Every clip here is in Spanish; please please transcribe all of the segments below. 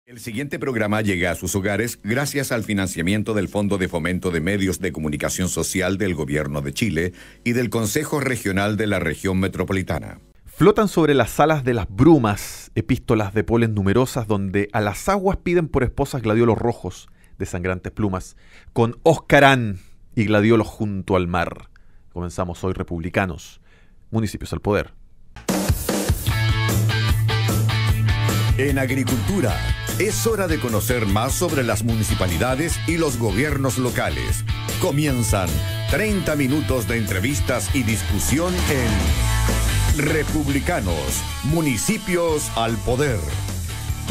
El siguiente programa llega a sus hogares gracias al financiamiento del Fondo de Fomento de Medios de Comunicación Social del Gobierno de Chile y del Consejo Regional de la Región Metropolitana. Flotan sobre las alas de las brumas epístolas de polen numerosas donde a las aguas piden por esposas gladiolos rojos de sangrantes plumas, con Oscarán y gladiolos junto al mar. Comenzamos hoy Republicanos, Municipios al Poder. En agricultura, es hora de conocer más sobre las municipalidades y los gobiernos locales. Comienzan 30 minutos de entrevistas y discusión en Republicanos, Municipios al Poder.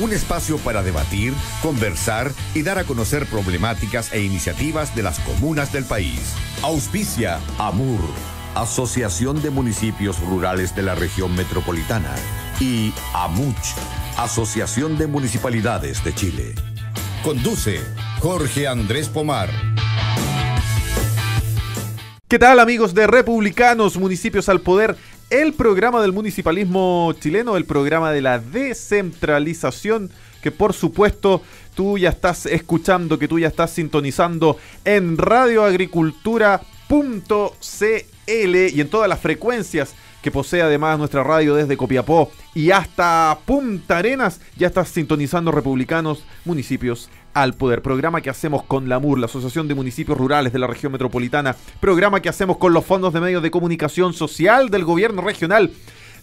Un espacio para debatir, conversar y dar a conocer problemáticas e iniciativas de las comunas del país. Auspicia AMUR, Asociación de Municipios Rurales de la Región Metropolitana, y AMUCH, Asociación de Municipalidades de Chile. Conduce Jorge Andrés Pomar. ¿Qué tal, amigos de Republicanos, Municipios al Poder? El programa del municipalismo chileno, el programa de la descentralización, que por supuesto tú ya estás escuchando, que tú ya estás sintonizando en radioagricultura.cl y en todas las frecuencias que posee además nuestra radio desde Copiapó y hasta Punta Arenas. Ya estás sintonizando Republicanos, Municipios al Poder, programa que hacemos con la AMUR, la Asociación de Municipios Rurales de la Región Metropolitana, programa que hacemos con los fondos de medios de comunicación social del Gobierno Regional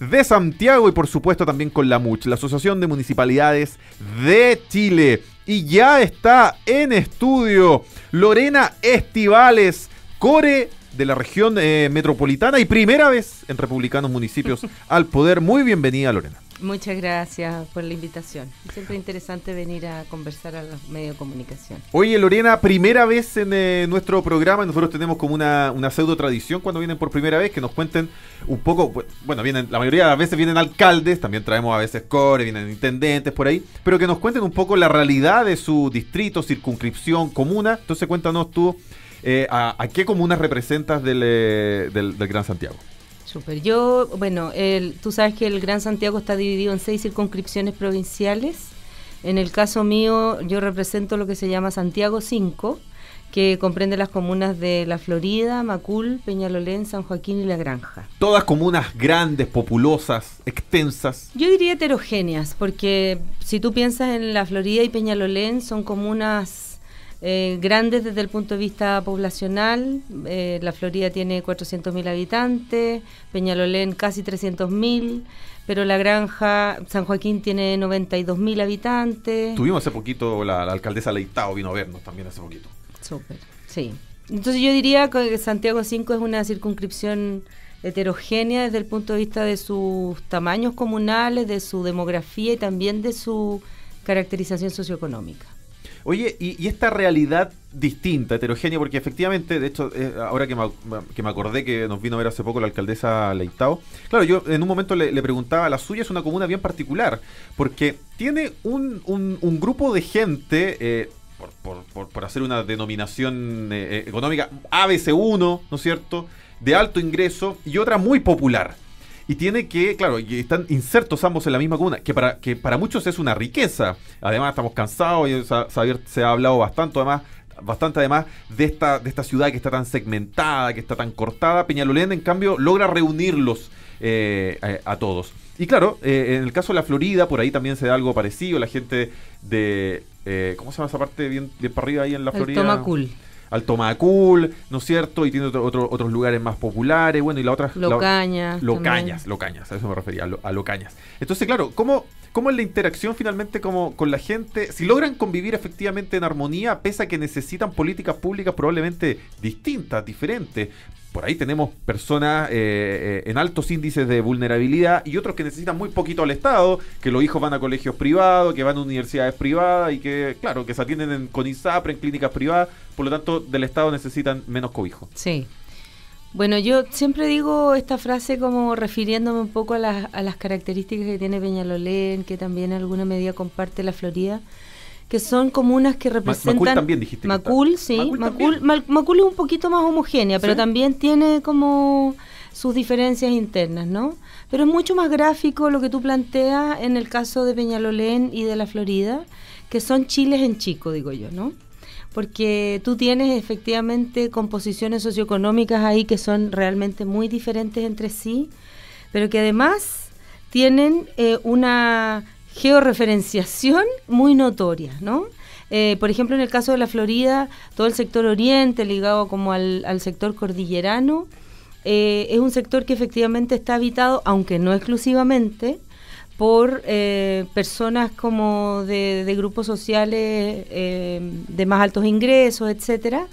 de Santiago y por supuesto también con la AMUCH, la Asociación de Municipalidades de Chile. Y ya está en estudio Lorena Estivales, core de la región metropolitana y primera vez en Republicanos, Municipios al Poder. Muy bienvenida, Lorena. Muchas gracias por la invitación. Siempre interesante venir a conversar a los medios de comunicación. Oye, Lorena, primera vez en nuestro programa. Nosotros tenemos como una pseudo tradición cuando vienen por primera vez, que nos cuenten un poco. Bueno, vienen, la mayoría de las veces vienen alcaldes, también traemos a veces core, vienen intendentes por ahí, pero que nos cuenten un poco la realidad de su distrito, circunscripción, comuna. Entonces cuéntanos tú, ¿a qué comunas representas del Gran Santiago? Súper. Tú sabes que el Gran Santiago está dividido en 6 circunscripciones provinciales. En el caso mío, yo represento lo que se llama Santiago 5, que comprende las comunas de La Florida, Macul, Peñalolén, San Joaquín y La Granja. Todas comunas grandes, populosas, extensas. Yo diría heterogéneas, porque si tú piensas en La Florida y Peñalolén, son comunas grandes desde el punto de vista poblacional. La Florida tiene 400.000 habitantes, Peñalolén casi 300.000, pero La Granja, San Joaquín tiene 92.000 habitantes. Tuvimos hace poquito, la alcaldesa Leitao vino a vernos también hace poquito. Súper, sí. Entonces yo diría que Santiago 5 es una circunscripción heterogénea desde el punto de vista de sus tamaños comunales, de su demografía y también de su caracterización socioeconómica. Oye, y esta realidad distinta, heterogénea, porque efectivamente, de hecho, ahora que me acordé que nos vino a ver hace poco la alcaldesa Leitao, claro, yo en un momento le preguntaba, la suya es una comuna bien particular, porque tiene un grupo de gente, por hacer una denominación económica, ABC1, ¿no es cierto?, de alto ingreso, y otra muy popular. Y tiene que, claro, y están insertos ambos en la misma comuna, que para muchos es una riqueza. Además, estamos cansados, y se ha hablado bastante además de esta ciudad que está tan segmentada, que está tan cortada. Peñalolén, en cambio, logra reunirlos a todos. Y claro, en el caso de La Florida, por ahí también se da algo parecido. La gente de, ¿cómo se llama esa parte bien para arriba ahí en La Florida? Alto Macul, ¿no es cierto? Y tiene otros lugares más populares, bueno, y la otra... Locañas, a eso me refería, a Locañas. Entonces, claro, ¿cómo es la interacción finalmente con la gente? Si logran convivir efectivamente en armonía, pese a que necesitan políticas públicas probablemente distintas, diferentes. Por ahí tenemos personas en altos índices de vulnerabilidad y otros que necesitan muy poquito al Estado, que los hijos van a colegios privados, que van a universidades privadas y que, claro, que se atienden con ISAPRE, en clínicas privadas, por lo tanto, del Estado necesitan menos cobijo. Sí. Bueno, yo siempre digo esta frase como refiriéndome un poco a las características que tiene Peñalolén, que también en alguna medida comparte La Florida, que son comunas que representan... Macul también dijiste. Macul, sí. Macul es un poquito más homogénea, pero también tiene como sus diferencias internas, ¿no? Pero es mucho más gráfico lo que tú planteas en el caso de Peñalolén y de La Florida, que son chiles en chico, digo yo, ¿no? Porque tú tienes efectivamente composiciones socioeconómicas ahí que son realmente muy diferentes entre sí, pero que además tienen una georreferenciación muy notoria, ¿no? Por ejemplo, en el caso de la Florida, todo el sector oriente, ligado como al sector cordillerano, es un sector que efectivamente está habitado, aunque no exclusivamente, por personas como de grupos sociales de más altos ingresos, etcétera,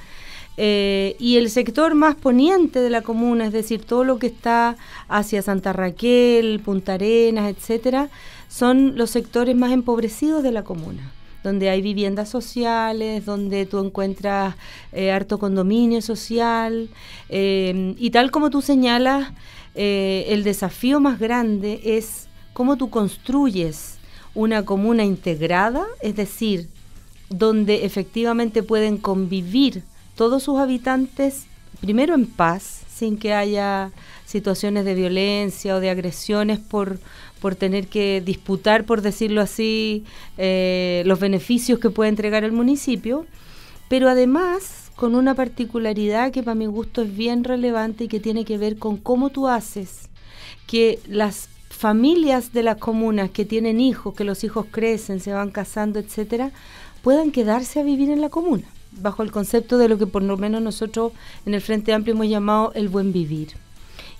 y el sector más poniente de la comuna, es decir, todo lo que está hacia Santa Raquel, Punta Arenas, etcétera, son los sectores más empobrecidos de la comuna, donde hay viviendas sociales, donde tú encuentras harto condominio social, y tal como tú señalas, el desafío más grande es cómo tú construyes una comuna integrada, es decir, donde efectivamente pueden convivir todos sus habitantes, primero en paz, sin que haya situaciones de violencia o de agresiones por tener que disputar, por decirlo así, los beneficios que puede entregar el municipio, pero además con una particularidad que para mi gusto es bien relevante y que tiene que ver con cómo tú haces que las familias de las comunas que tienen hijos, que los hijos crecen, se van casando, etcétera, puedan quedarse a vivir en la comuna, bajo el concepto de lo que por lo menos nosotros en el Frente Amplio hemos llamado el buen vivir.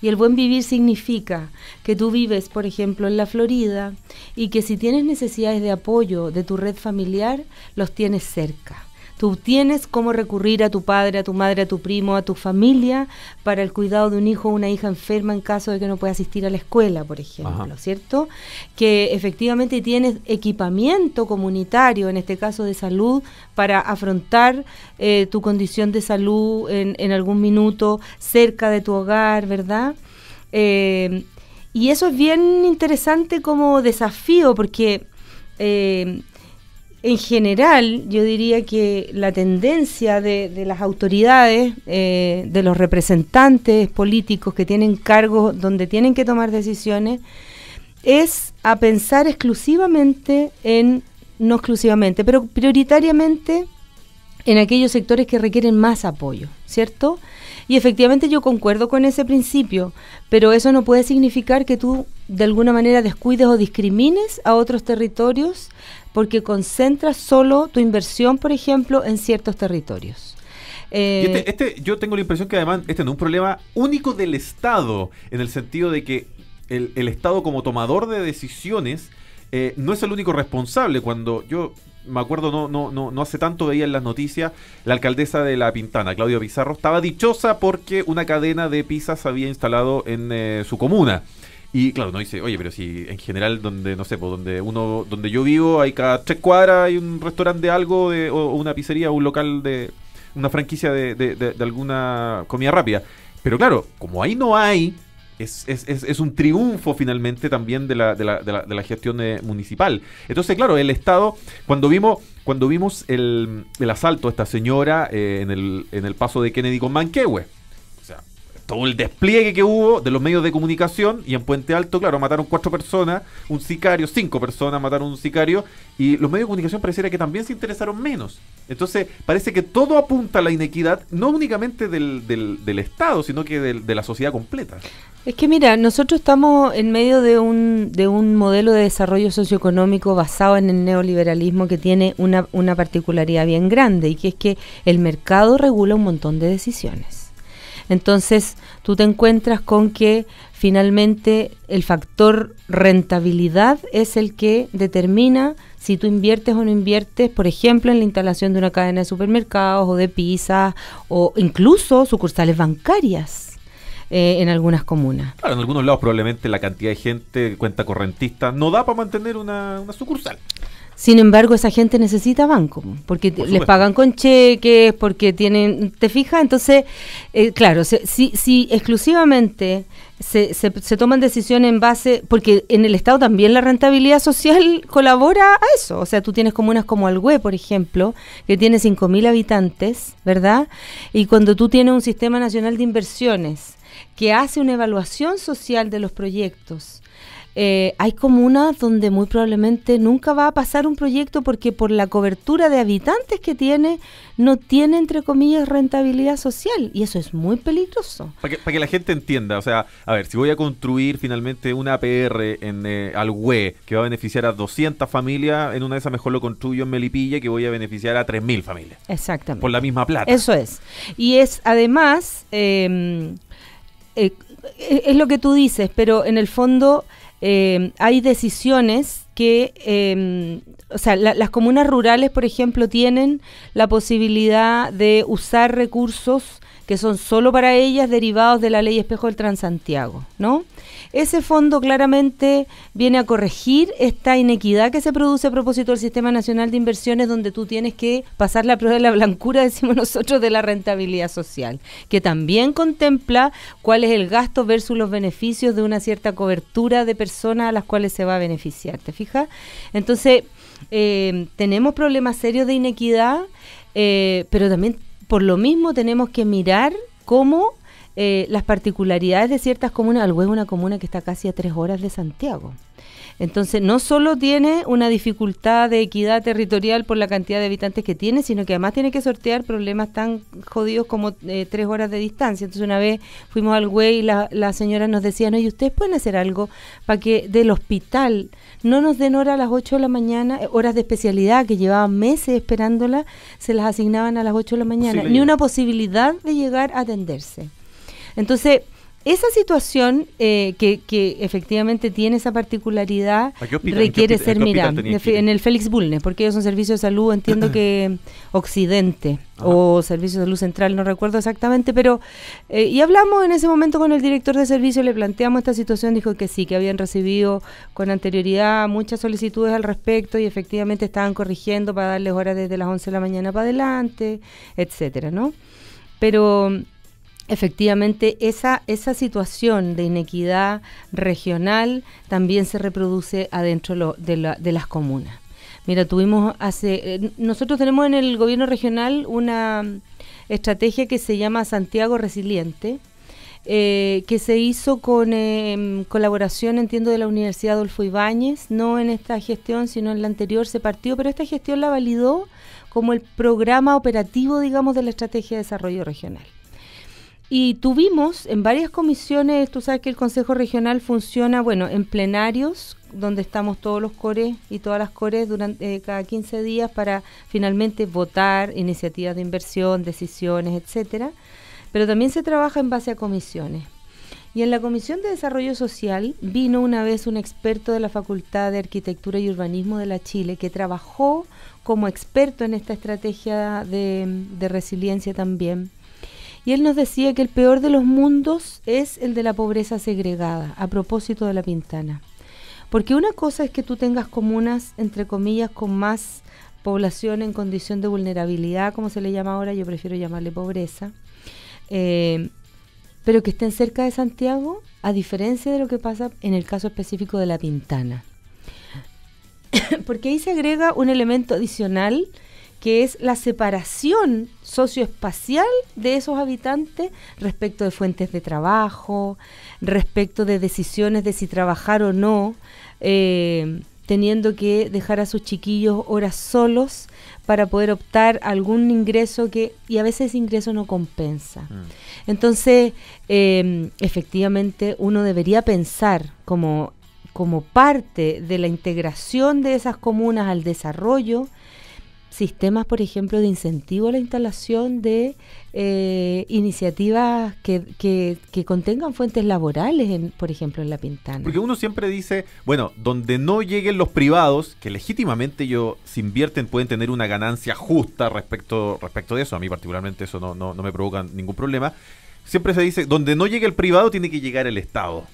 Y el buen vivir significa que tú vives, por ejemplo, en la Florida y que si tienes necesidades de apoyo de tu red familiar, los tienes cerca. Tú tienes cómo recurrir a tu padre, a tu madre, a tu primo, a tu familia para el cuidado de un hijo o una hija enferma en caso de que no pueda asistir a la escuela, por ejemplo, Ajá. ¿cierto? Que efectivamente tienes equipamiento comunitario, en este caso de salud, para afrontar tu condición de salud en algún minuto cerca de tu hogar, ¿verdad? Y eso es bien interesante como desafío porque... en general, yo diría que la tendencia de las autoridades, de los representantes políticos que tienen cargos donde tienen que tomar decisiones, es a pensar exclusivamente no exclusivamente, pero prioritariamente en aquellos sectores que requieren más apoyo, ¿cierto? Y efectivamente yo concuerdo con ese principio, pero eso no puede significar que tú de alguna manera descuides o discrimines a otros territorios porque concentras solo tu inversión, por ejemplo, en ciertos territorios. Yo tengo la impresión que además este no es un problema único del Estado, en el sentido de que el Estado como tomador de decisiones no es el único responsable. Cuando yo me acuerdo, no hace tanto veía en las noticias, la alcaldesa de La Pintana, Claudia Pizarro, estaba dichosa porque una cadena de pizzas se había instalado en su comuna. Y claro, uno dice, oye, pero si en general donde, no sé, pues donde yo vivo, hay cada 3 cuadras, hay un restaurante de algo, o una pizzería, o un local una franquicia de alguna comida rápida. Pero claro, como ahí no hay, es un triunfo finalmente también de la gestión municipal. Entonces, claro, el Estado, cuando vimos el asalto a esta señora en el paso de Kennedy con Manquehue, todo el despliegue que hubo de los medios de comunicación, y en Puente Alto, claro, mataron 4 personas, un sicario, 5 personas mataron un sicario, y los medios de comunicación pareciera que también se interesaron menos. Entonces, parece que todo apunta a la inequidad, no únicamente del Estado, sino que de la sociedad completa. Es que mira, nosotros estamos en medio de un modelo de desarrollo socioeconómico basado en el neoliberalismo que tiene una particularidad bien grande, y que es que el mercado regula un montón de decisiones. Entonces, tú te encuentras con que finalmente el factor rentabilidad es el que determina si tú inviertes o no inviertes, por ejemplo, en la instalación de una cadena de supermercados o de pizzas o incluso sucursales bancarias en algunas comunas. Claro, en algunos lados probablemente la cantidad de gente, cuenta correntista, no da para mantener una sucursal. Sin embargo, esa gente necesita banco, porque les pagan con cheques, porque tienen, ¿te fijas? Entonces, claro, si exclusivamente se toman decisiones en base, porque en el Estado también la rentabilidad social colabora a eso. O sea, tú tienes comunas como Alhué, por ejemplo, que tiene 5.000 habitantes, ¿verdad? Y cuando tú tienes un sistema nacional de inversiones que hace una evaluación social de los proyectos, hay comunas donde muy probablemente nunca va a pasar un proyecto porque por la cobertura de habitantes que tiene, no tiene, entre comillas, rentabilidad social, y eso es muy peligroso. Para que la gente entienda, o sea, a ver, si voy a construir finalmente una APR en Alhué, que va a beneficiar a 200 familias, en una de esas mejor lo construyo en Melipilla, que voy a beneficiar a 3.000 familias. Exactamente. Por la misma plata. Eso es. Y es, además, es lo que tú dices, pero en el fondo hay decisiones que, o sea, las comunas rurales, por ejemplo, tienen la posibilidad de usar recursos que son solo para ellas derivados de la Ley Espejo del Transantiago, ¿no? Ese fondo claramente viene a corregir esta inequidad que se produce a propósito del Sistema Nacional de Inversiones, donde tú tienes que pasar la prueba de la blancura, decimos nosotros, de la rentabilidad social, que también contempla cuál es el gasto versus los beneficios de una cierta cobertura de personas a las cuales se va a beneficiar, ¿te fijas? Entonces, tenemos problemas serios de inequidad, pero también por lo mismo tenemos que mirar cómo las particularidades de ciertas comunas. Alhué es una comuna que está casi a 3 horas de Santiago. Entonces, no solo tiene una dificultad de equidad territorial por la cantidad de habitantes que tiene, sino que además tiene que sortear problemas tan jodidos como 3 horas de distancia. Entonces, una vez fuimos al Güey y la señora nos decía, no, ¿y ustedes pueden hacer algo para que del hospital no nos den hora a las 8 de la mañana, horas de especialidad que llevaban meses esperándola, se las asignaban a las 8 de la mañana? Ni una posibilidad de llegar a atenderse. Entonces, esa situación que efectivamente tiene esa particularidad requiere ser mirada en el Félix Bulnes, porque ellos son servicios de salud, entiendo que Occidente o Servicios de Salud Central, no recuerdo exactamente, pero y hablamos en ese momento con el director de servicio, le planteamos esta situación, dijo que sí, que habían recibido con anterioridad muchas solicitudes al respecto y efectivamente estaban corrigiendo para darles horas desde las 11 de la mañana para adelante, etcétera, ¿no? Pero efectivamente, esa situación de inequidad regional también se reproduce adentro de las comunas. Mira, nosotros tenemos en el gobierno regional una estrategia que se llama Santiago Resiliente, que se hizo con colaboración, entiendo, de la Universidad Adolfo Ibáñez, no en esta gestión, sino en la anterior se partió, pero esta gestión la validó como el programa operativo, digamos, de la Estrategia de Desarrollo Regional. Y tuvimos en varias comisiones, tú sabes que el Consejo Regional funciona, bueno, en plenarios, donde estamos todos los cores y todas las cores durante cada 15 días para finalmente votar iniciativas de inversión, decisiones, etcétera. Pero también se trabaja en base a comisiones. Y en la Comisión de Desarrollo Social vino una vez un experto de la Facultad de Arquitectura y Urbanismo de la Chile que trabajó como experto en esta estrategia de resiliencia también. Y él nos decía que el peor de los mundos es el de la pobreza segregada, a propósito de La Pintana. Porque una cosa es que tú tengas comunas, entre comillas, con más población en condición de vulnerabilidad, como se le llama ahora, yo prefiero llamarle pobreza, pero que estén cerca de Santiago, a diferencia de lo que pasa en el caso específico de La Pintana. Porque ahí se agrega un elemento adicional, que es la separación socioespacial de esos habitantes respecto de fuentes de trabajo, respecto de decisiones de si trabajar o no, teniendo que dejar a sus chiquillos horas solos para poder optar a algún ingreso y a veces ese ingreso no compensa. Entonces, efectivamente, uno debería pensar como parte de la integración de esas comunas al desarrollo, sistemas, por ejemplo, de incentivo a la instalación de iniciativas que contengan fuentes laborales, por ejemplo, en La Pintana. Porque uno siempre dice, bueno, donde no lleguen los privados, que legítimamente si invierten pueden tener una ganancia justa respecto de eso, a mí particularmente eso no me provoca ningún problema, siempre se dice, donde no llegue el privado tiene que llegar el Estado.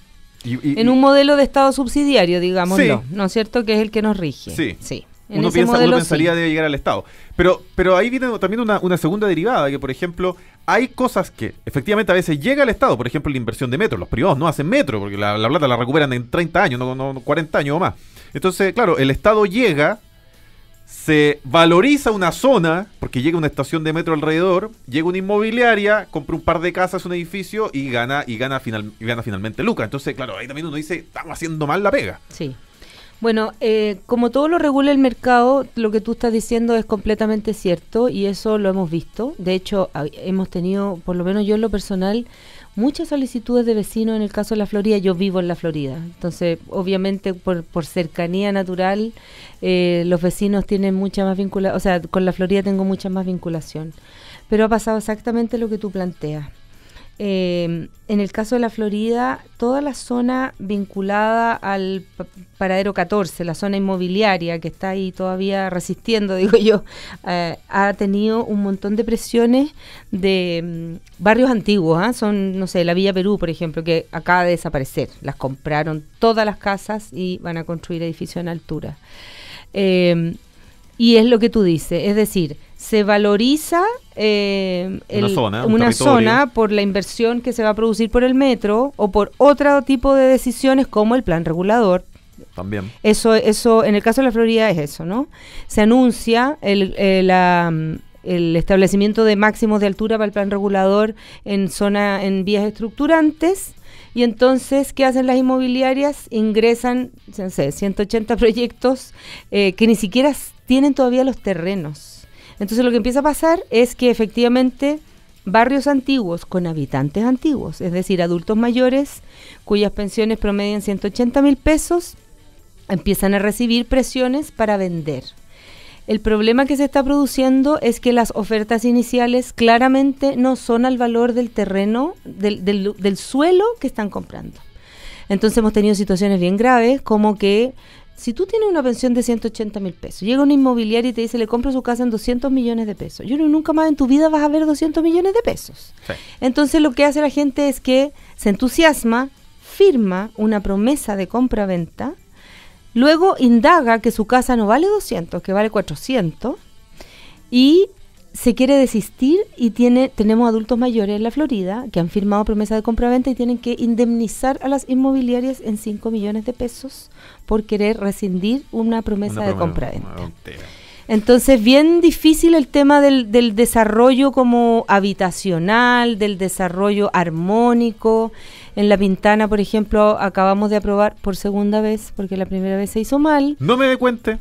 En un modelo de Estado subsidiario, digámoslo, sí, ¿no es cierto? Que es el que nos rige. Sí. Uno pensaría debe llegar al Estado. Pero ahí viene también una segunda derivada, que por ejemplo, hay cosas que efectivamente a veces llega al Estado, por ejemplo la inversión de metro, los privados no hacen metro, porque la plata la recuperan en 30 años, no 40 años o más. Entonces, claro, el Estado llega, se valoriza una zona, porque llega una estación de metro alrededor, llega una inmobiliaria, compra un par de casas, un edificio y gana finalmente lucas. Entonces, claro, ahí también uno dice, estamos haciendo mal la pega. Sí. Bueno, como todo lo regula el mercado, lo que tú estás diciendo es completamente cierto y eso lo hemos visto. De hecho, hemos tenido, por lo menos yo en lo personal, muchas solicitudes de vecinos en el caso de la Florida. Yo vivo en la Florida, entonces obviamente por cercanía natural los vecinos tienen mucha más vinculación, o sea, con la Florida tengo mucha más vinculación. Pero ha pasado exactamente lo que tú planteas. En el caso de la Florida, toda la zona vinculada al paradero 14, la zona inmobiliaria que está ahí todavía resistiendo, digo yo, ha tenido un montón de presiones de barrios antiguos, son, no sé, la Villa Perú, por ejemplo, que acaba de desaparecer. Las compraron todas las casas y van a construir edificios en altura. Y es lo que tú dices, es decir, se valoriza una zona por la inversión que se va a producir por el metro o por otro tipo de decisiones como el plan regulador. También. Eso en el caso de la Florida es eso, ¿no? Se anuncia el establecimiento de máximos de altura para el plan regulador en vías estructurantes. Y entonces, ¿qué hacen las inmobiliarias? Ingresan, no sé, 180 proyectos que ni siquiera tienen todavía los terrenos. Entonces lo que empieza a pasar es que efectivamente barrios antiguos con habitantes antiguos, es decir, adultos mayores cuyas pensiones promedian 180,000 pesos, empiezan a recibir presiones para vender. El problema que se está produciendo es que las ofertas iniciales claramente no son al valor del terreno, del suelo que están comprando. Entonces hemos tenido situaciones bien graves, como que si tú tienes una pensión de 180,000 pesos, llega una inmobiliaria y te dice, le compro su casa en 200 millones de pesos. Yo creo que nunca más en tu vida vas a ver 200 millones de pesos. Sí. Entonces lo que hace la gente es que se entusiasma, firma una promesa de compra-venta, luego indaga que su casa no vale 200, que vale 400, y se quiere desistir y tenemos adultos mayores en la Florida que han firmado promesa de compra-venta y tienen que indemnizar a las inmobiliarias en 5 millones de pesos por querer rescindir una promesa de compra-venta. Entonces, bien difícil el tema del desarrollo como habitacional, del desarrollo armónico. En La Pintana, por ejemplo, acabamos de aprobar por segunda vez, porque la primera vez se hizo mal. No me cuente,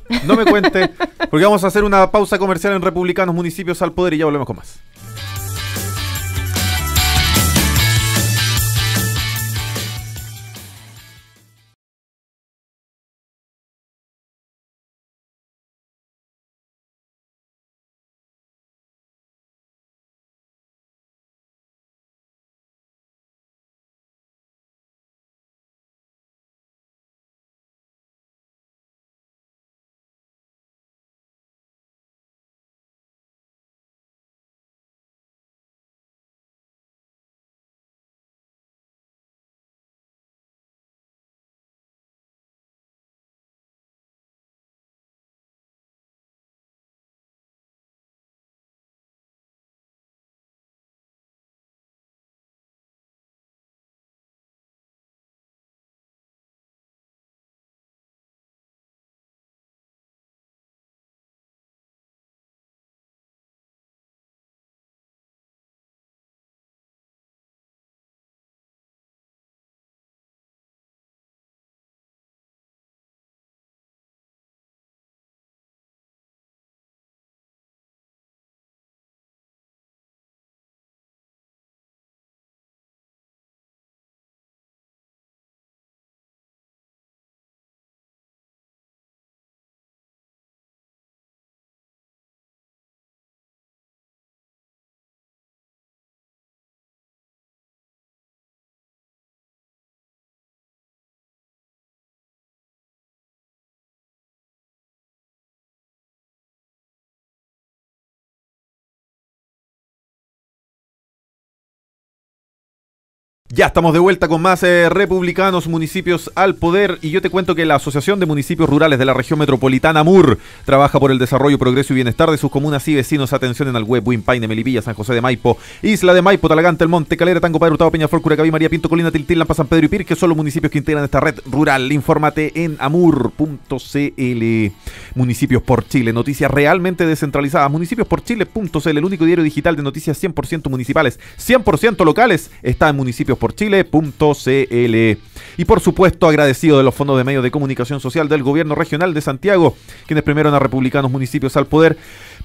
porque vamos a hacer una pausa comercial en Republicanos Municipios al Poder y ya volvemos con más. Ya estamos de vuelta con más republicanos, municipios al poder, y yo te cuento que la Asociación de Municipios Rurales de la Región Metropolitana AMUR trabaja por el desarrollo, progreso y bienestar de sus comunas y vecinos. Atención en Alhué, Buin-Paine, Melipilla, San José de Maipo, Isla de Maipo, Talagante, El Monte, Calera, Tango, Padre Hurtado, Peñaflor, Curacaví, María Pinto, Colina, Tiltil, Lampa, San Pedro y Pirque, son los municipios que integran esta red rural. Infórmate en amur.cl. Municipios por Chile, noticias realmente descentralizadas. Municipios-por-chile.cl, el único diario digital de noticias 100% municipales, 100% locales, está en municipios porchile.cl. Y por supuesto agradecido de los fondos de medios de comunicación social del gobierno regional de Santiago, quienes premiaron a republicanos municipios al poder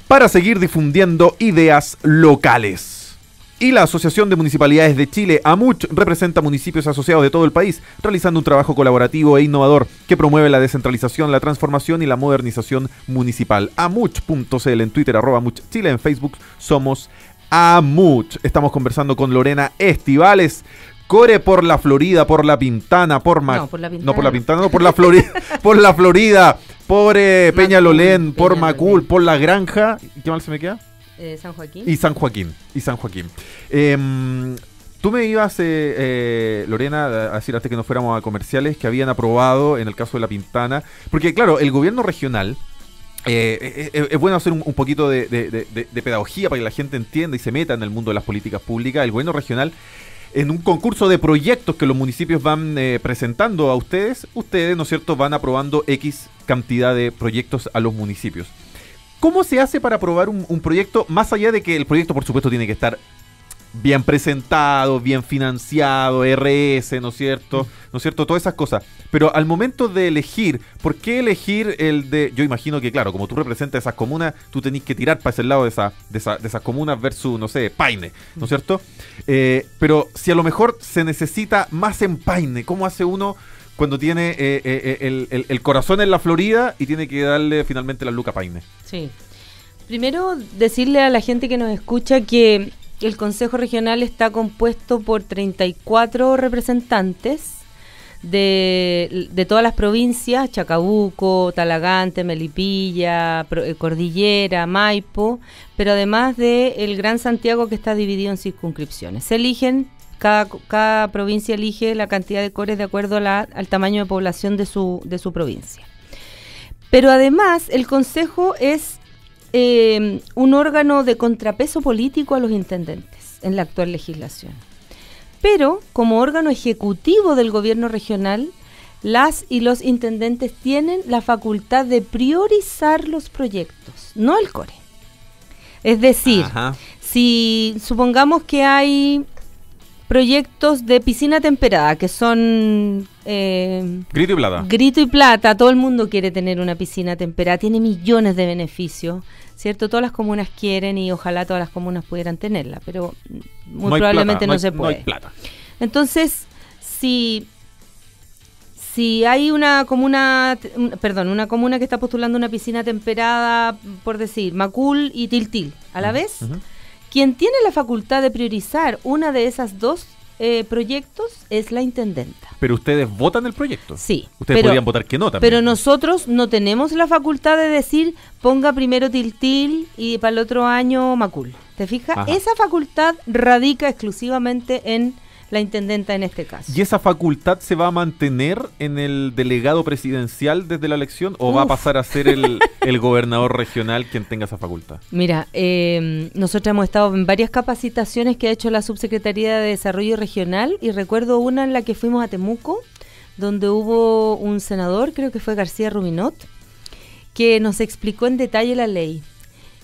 para seguir difundiendo ideas locales. Y la Asociación de Municipalidades de Chile, AMUCH, representa municipios asociados de todo el país, realizando un trabajo colaborativo e innovador que promueve la descentralización, la transformación y la modernización municipal. AMUCH.cl, en Twitter, @AMUCH Chile, en Facebook somos AMUCH. Estamos conversando con Lorena Estivales. Core por la Florida, por la Pintana, por la Florida, por la Florida, por Peñalolén, por Macul, por la Granja. ¿Qué mal se me queda? San Joaquín. Y San Joaquín. Tú me ibas, Lorena, a decir antes que nos fuéramos a comerciales que habían aprobado en el caso de la Pintana, porque claro, el gobierno regional, es bueno hacer un poquito de pedagogía para que la gente entienda y se meta en el mundo de las políticas públicas. El gobierno regional, en un concurso de proyectos que los municipios van presentando a ustedes, ¿no es cierto?, van aprobando X cantidad de proyectos a los municipios. ¿Cómo se hace para aprobar un proyecto, más allá de que el proyecto, por supuesto, tiene que estar bien presentado, bien financiado, RS, ¿no es cierto? Todas esas cosas. Pero al momento de elegir, ¿por qué elegir el de...? Yo imagino que, claro, como tú representas esas comunas, tú tenés que tirar para ese lado de esas comunas versus, no sé, Paine, ¿no es cierto? Pero si a lo mejor se necesita más en Paine, ¿cómo hace uno cuando tiene el corazón en la Florida y tiene que darle finalmente la luca a Paine? Sí. Primero, decirle a la gente que nos escucha que el Consejo Regional está compuesto por 34 representantes de todas las provincias: Chacabuco, Talagante, Melipilla, Cordillera, Maipo, pero además de el Gran Santiago, que está dividido en circunscripciones. Se eligen, cada provincia elige la cantidad de cores de acuerdo al tamaño de población de su provincia. Pero además el Consejo es un órgano de contrapeso político a los intendentes en la actual legislación. Pero como órgano ejecutivo del gobierno regional, las y los intendentes tienen la facultad de priorizar los proyectos, no el core. Es decir, si supongamos que hay proyectos de piscina temperada que son grito y plata, todo el mundo quiere tener una piscina temperada, tiene millones de beneficios, ¿cierto? Todas las comunas quieren y ojalá todas las comunas pudieran tenerla, pero muy probablemente no se puede. No hay plata. Entonces, si hay una comuna que está postulando una piscina temperada, por decir, Macul y Tiltil, a la vez, quien tiene la facultad de priorizar una de esas dos proyectos es la intendenta. ¿Pero ustedes votan el proyecto? Sí. Ustedes podrían votar que no también. Pero nosotros no tenemos la facultad de decir, ponga primero Tiltil y para el otro año Macul. ¿Te fijas? Ajá. Esa facultad radica exclusivamente en la intendenta en este caso. ¿Y esa facultad se va a mantener en el delegado presidencial desde la elección o va a pasar a ser el gobernador regional quien tenga esa facultad? Mira, nosotros hemos estado en varias capacitaciones que ha hecho la Subsecretaría de Desarrollo Regional y recuerdo una en la que fuimos a Temuco, donde hubo un senador, creo que fue García Ruminot, que nos explicó en detalle la ley.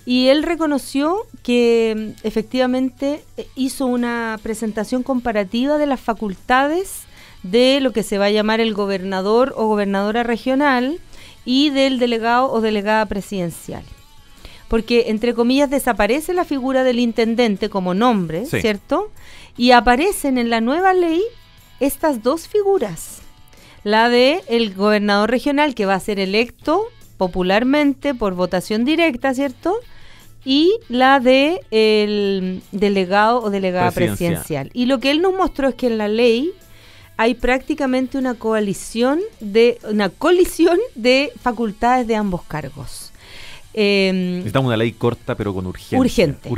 Y él reconoció que efectivamente hizo una presentación comparativa de las facultades de lo que se va a llamar el gobernador o gobernadora regional y del delegado o delegada presidencial. Porque, entre comillas, desaparece la figura del intendente como nombre, sí, ¿cierto? Y aparecen en la nueva ley estas dos figuras. La de el gobernador regional, que va a ser electo popularmente por votación directa, ¿cierto?, y la de el delegado o delegada presidencial. Y lo que él nos mostró es que en la ley hay prácticamente una colisión de facultades de ambos cargos. Necesitamos una ley corta, pero con urgencia. Urgente.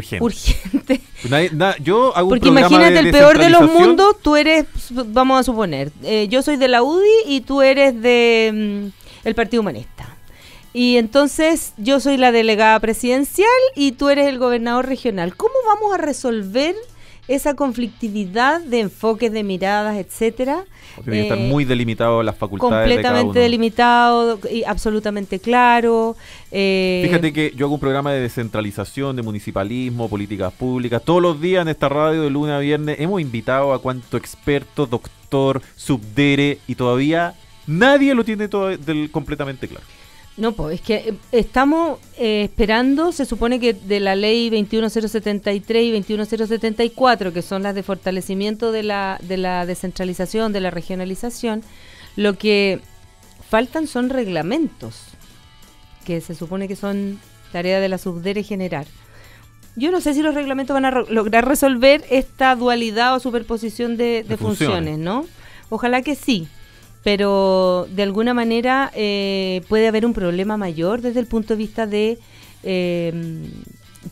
Yo hago Porque un programa imagínate, de el peor de los descentralización. mundos, tú eres, vamos a suponer, yo soy de la UDI y tú eres de el Partido Humanista. Y entonces yo soy la delegada presidencial y tú eres el gobernador regional. ¿Cómo vamos a resolver esa conflictividad de enfoques, de miradas, etcétera? Tiene que estar muy delimitado las facultades de cada completamente uno. delimitado y absolutamente claro. Fíjate que yo hago un programa de descentralización, de municipalismo, políticas públicas. Todos los días en esta radio, de lunes a viernes, hemos invitado a cuánto experto, doctor, subdere, y todavía nadie lo tiene completamente claro. No, pues es que estamos esperando, se supone que de la ley 21073 y 21074, que son las de fortalecimiento de la descentralización, de la regionalización, lo que faltan son reglamentos, que se supone que son tarea de la subdere generar. Yo no sé si los reglamentos van a lograr resolver esta dualidad o superposición de funciones, ¿no? Ojalá que sí. Pero de alguna manera puede haber un problema mayor desde el punto de vista de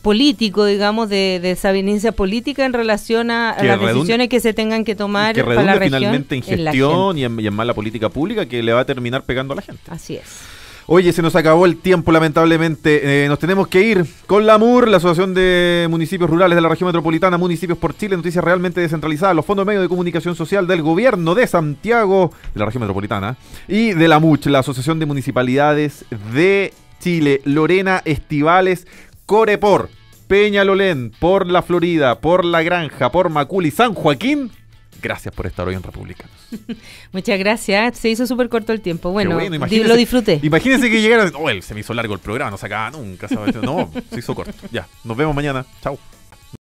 político, digamos, de desavenencia política en relación a las decisiones que se tengan que tomar que para la región. Finalmente en gestión y en mala política pública que le va a terminar pegando a la gente. Así es. Oye, se nos acabó el tiempo, lamentablemente. Nos tenemos que ir con la AMUR, la Asociación de Municipios Rurales de la Región Metropolitana, Municipios por Chile, noticias realmente descentralizadas, los fondos de medios de comunicación social del gobierno de Santiago, de la Región Metropolitana, y de la MUCH, la Asociación de Municipalidades de Chile, Lorena Estivales, Corepor, Peñalolén, por la Florida, por La Granja, por Macul y San Joaquín. Gracias por estar hoy en Republicanos. Muchas gracias. Se hizo súper corto el tiempo. Bueno, imagínese, lo disfruté. Imagínense que llegaran. Se me hizo largo el programa, no se acaba nunca. ¿Sabes? No, se hizo corto. Ya, nos vemos mañana. Chao.